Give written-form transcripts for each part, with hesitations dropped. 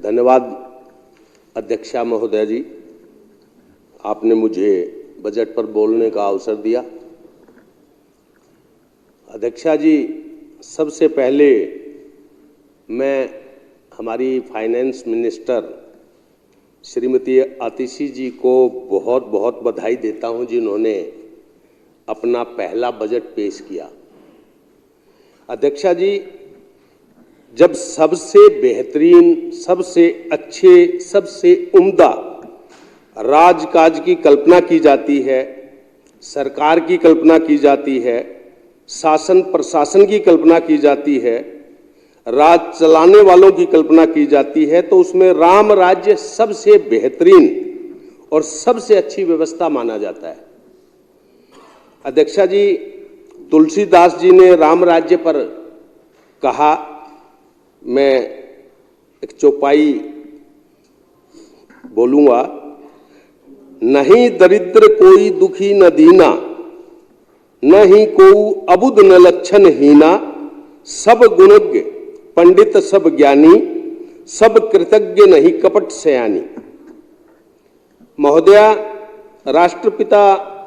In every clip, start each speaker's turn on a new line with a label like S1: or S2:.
S1: धन्यवाद अध्यक्षा महोदया जी, आपने मुझे बजट पर बोलने का अवसर दिया। अध्यक्षा जी, सबसे पहले मैं हमारी फाइनेंस मिनिस्टर श्रीमती आतिशी जी को बहुत बहुत बधाई देता हूं, जिन्होंने अपना पहला बजट पेश किया। अध्यक्षा जी, जब सबसे बेहतरीन, सबसे अच्छे, सबसे उम्दा राजकाज की कल्पना की जाती है, सरकार की कल्पना की जाती है, शासन प्रशासन की कल्पना की जाती है, राज चलाने वालों की कल्पना की जाती है, तो उसमें राम राज्य सबसे बेहतरीन और सबसे अच्छी व्यवस्था माना जाता है। अध्यक्षा जी, तुलसीदास जी ने राम राज्य पर कहा, मैं एक चौपाई बोलूंगा। नहीं दरिद्र कोई दुखी न दीना, नहीं को अबुद न लक्षण हीना, सब गुणज्ञ पंडित सब ज्ञानी, सब कृतज्ञ नहीं कपट सयानी। महोदया, राष्ट्रपिता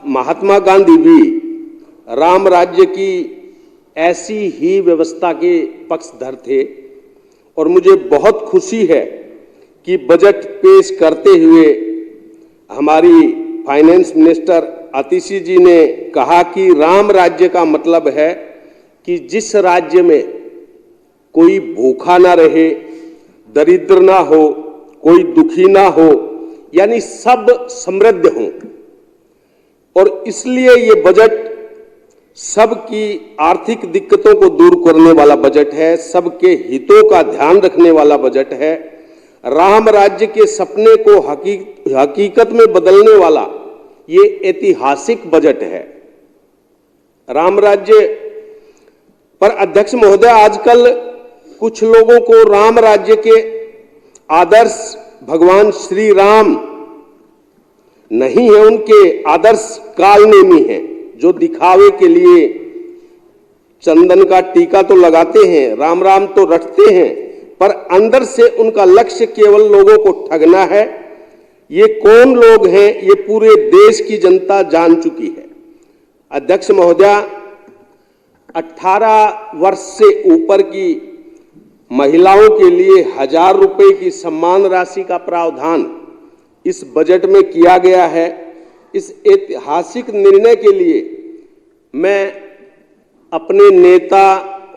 S1: महात्मा गांधी भी राम राज्य की ऐसी ही व्यवस्था के पक्षधर थे और मुझे बहुत खुशी है कि बजट पेश करते हुए हमारी फाइनेंस मिनिस्टर आतिशी जी ने कहा कि राम राज्य का मतलब है कि जिस राज्य में कोई भूखा ना रहे, दरिद्र ना हो, कोई दुखी ना हो, यानी सब समृद्ध हों। और इसलिए ये बजट सबकी आर्थिक दिक्कतों को दूर करने वाला बजट है, सबके हितों का ध्यान रखने वाला बजट है, राम राज्य के सपने को हकीकत में बदलने वाला ये ऐतिहासिक बजट है। राम राज्य पर अध्यक्ष महोदय, आजकल कुछ लोगों को राम राज्य के आदर्श भगवान श्री राम नहीं है, उनके आदर्श कालनेमी हैं, जो दिखावे के लिए चंदन का टीका तो लगाते हैं, राम राम तो रटते हैं, पर अंदर से उनका लक्ष्य केवल लोगों को ठगना है। ये कौन लोग हैं, ये पूरे देश की जनता जान चुकी है। अध्यक्ष महोदया, 18 वर्ष से ऊपर की महिलाओं के लिए 1000 रुपए की सम्मान राशि का प्रावधान इस बजट में किया गया है। इस ऐतिहासिक निर्णय के लिए मैं अपने नेता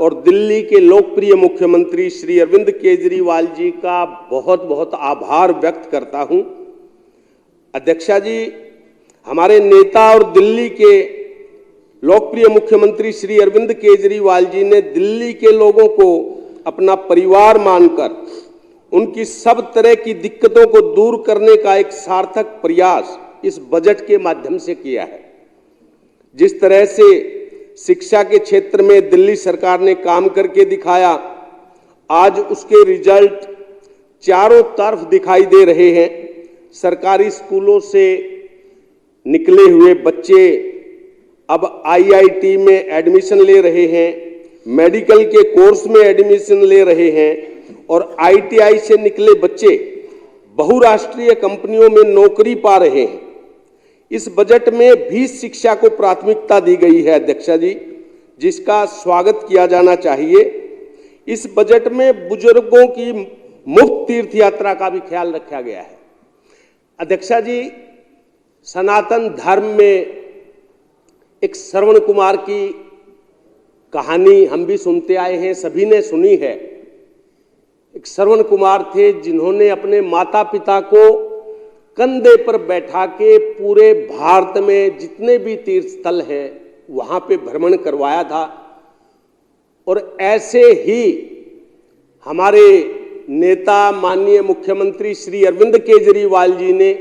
S1: और दिल्ली के लोकप्रिय मुख्यमंत्री श्री अरविंद केजरीवाल जी का बहुत बहुत आभार व्यक्त करता हूं। अध्यक्षा जी, हमारे नेता और दिल्ली के लोकप्रिय मुख्यमंत्री श्री अरविंद केजरीवाल जी ने दिल्ली के लोगों को अपना परिवार मानकर उनकी सब तरह की दिक्कतों को दूर करने का एक सार्थक प्रयास इस बजट के माध्यम से किया है। जिस तरह से शिक्षा के क्षेत्र में दिल्ली सरकार ने काम करके दिखाया, आज उसके रिजल्ट चारों तरफ दिखाई दे रहे हैं। सरकारी स्कूलों से निकले हुए बच्चे अब आईआईटी में एडमिशन ले रहे हैं, मेडिकल के कोर्स में एडमिशन ले रहे हैं और आईटीआई से निकले बच्चे बहुराष्ट्रीय कंपनियों में नौकरी पा रहे हैं। इस बजट में भी शिक्षा को प्राथमिकता दी गई है अध्यक्षा जी, जिसका स्वागत किया जाना चाहिए। इस बजट में बुजुर्गों की मुफ्त तीर्थ यात्रा का भी ख्याल रखा गया है। अध्यक्षा जी, सनातन धर्म में एक श्रवण कुमार की कहानी हम भी सुनते आए हैं, सभी ने सुनी है। एक श्रवण कुमार थे जिन्होंने अपने माता पिता को कंधे पर बैठा के पूरे भारत में जितने भी तीर्थ स्थल हैं वहां पे भ्रमण करवाया था। और ऐसे ही हमारे नेता माननीय मुख्यमंत्री श्री अरविंद केजरीवाल जी ने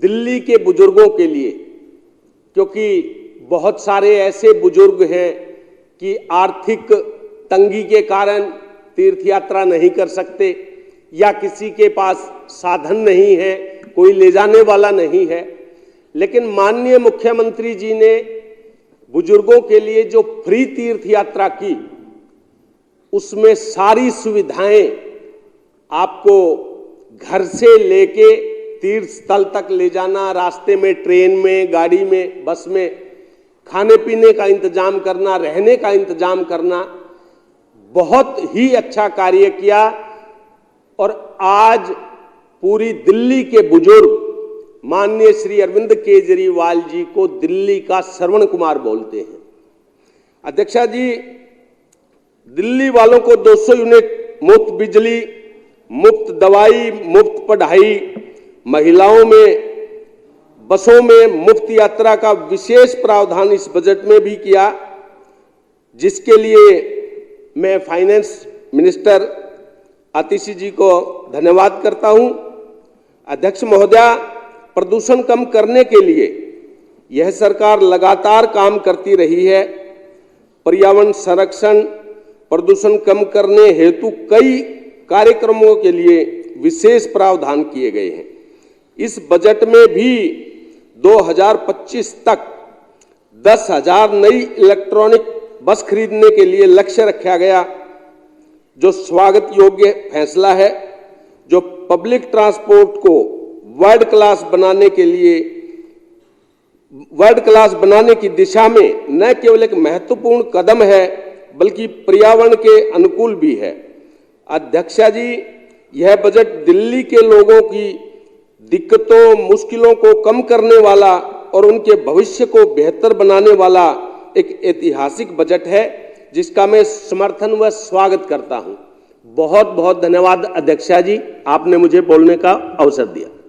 S1: दिल्ली के बुजुर्गों के लिए, क्योंकि बहुत सारे ऐसे बुजुर्ग हैं कि आर्थिक तंगी के कारण तीर्थ यात्रा नहीं कर सकते या किसी के पास साधन नहीं है, कोई ले जाने वाला नहीं है, लेकिन माननीय मुख्यमंत्री जी ने बुजुर्गों के लिए जो फ्री तीर्थ यात्रा की, उसमें सारी सुविधाएं आपको घर से लेके तीर्थ स्थल तक ले जाना, रास्ते में, ट्रेन में, गाड़ी में, बस में खाने पीने का इंतजाम करना, रहने का इंतजाम करना, बहुत ही अच्छा कार्य किया। और आज पूरी दिल्ली के बुजुर्ग माननीय श्री अरविंद केजरीवाल जी को दिल्ली का श्रवण कुमार बोलते हैं। अध्यक्षा जी, दिल्ली वालों को 200 यूनिट मुफ्त बिजली, मुफ्त दवाई, मुफ्त पढ़ाई, महिलाओं में बसों में मुफ्त यात्रा का विशेष प्रावधान इस बजट में भी किया, जिसके लिए मैं फाइनेंस मिनिस्टर आतिशी जी को धन्यवाद करता हूं। अध्यक्ष महोदया, प्रदूषण कम करने के लिए यह सरकार लगातार काम करती रही है। पर्यावरण संरक्षण, प्रदूषण कम करने हेतु कई कार्यक्रमों के लिए विशेष प्रावधान किए गए हैं। इस बजट में भी 2025 तक 10,000 नई इलेक्ट्रॉनिक बस खरीदने के लिए लक्ष्य रखा गया, जो स्वागत योग्य फैसला है, जो पब्लिक ट्रांसपोर्ट को वर्ल्ड क्लास बनाने की दिशा में न केवल एक महत्वपूर्ण कदम है, बल्कि पर्यावरण के अनुकूल भी है। अध्यक्षा जी, यह बजट दिल्ली के लोगों की दिक्कतों, मुश्किलों को कम करने वाला और उनके भविष्य को बेहतर बनाने वाला एक ऐतिहासिक बजट है, जिसका मैं समर्थन व स्वागत करता हूं। बहुत बहुत धन्यवाद अध्यक्षा जी, आपने मुझे बोलने का अवसर दिया।